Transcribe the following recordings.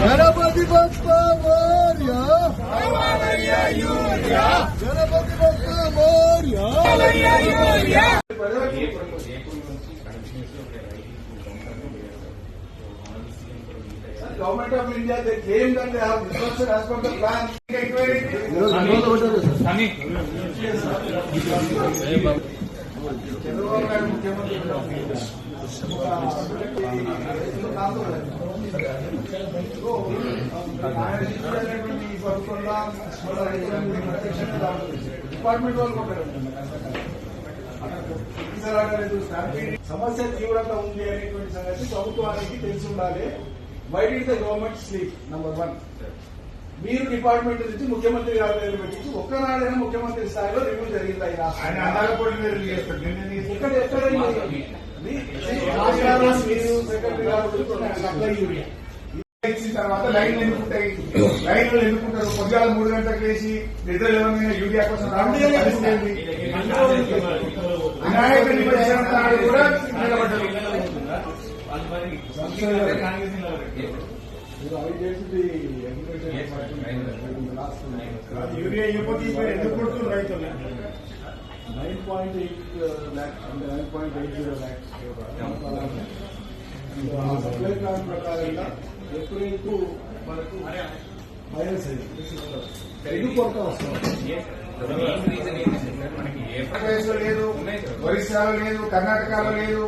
Ganapati Bappa Morya Ganapati Bappa Morya. Government of India, they claim that they have resources as per the plan. Chandrababu Naidu ముఖ్యమంత్రి department వాళ్ళు సమస్య తీవ్రంగా ఉంది అనేటువంటి సంగతి ప్రభుత్వానికి తెలిసి ఉండాలి. Why did the government sleep? Number 1. మీరు డిపార్ట్మెంట్ నుంచి ముఖ్యమంత్రి గారి దగ్గర పెట్టించి ఒక్కనాడైనా ముఖ్యమంత్రి స్థాయిలో రివ్యూ జరిగింది. ఆయన ఎక్కడ సెక్రటరీ గారు సప్లై యూరియా ఇచ్చిన తర్వాత లైన్లు ఎన్నుకుంటాయి. లైన్లు ఎన్నుకుంటారు. పొద్దుగాల 3 గంటలకు వేసి నిద్ర లేవని యూరియా కోసం వినాయక నిమజ్జనం నాడు కూడా నిలబడ్డారు. యూరియా ఇవ్వకపోతే ఎందుకు కొడుతుంది రైతులు? 9.8 lakhs అంటే 9.80 lakhs సప్లై ప్లాన్ ప్రకారంగా ఎప్పుడైతే మనకు మైనస్ అయింది ఎదుగు కొరత వస్తుంది. ఆంధ్రప్రదేశ్ లో లేదు, ఒరిస్సాలో లేదు, కర్ణాటకలో లేదు,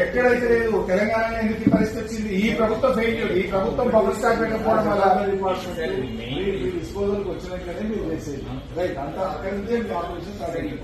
ఎక్కడైతే లేదు. తెలంగాణలో ఎందుకు పరిస్థితి వచ్చింది? ఈ ప్రభుత్వం ఫెయిల్యూర్. ఈ ప్రభుత్వం పబ్లిక్ స్టాక్ పెట్టకపోవడం వల్ల డిస్పోజల్కి వచ్చినట్లనే మీరు చేసేది. రైట్ అంతా అక్కడి నుంచే ఆపరేషన్ స్టార్ట్ అయింది.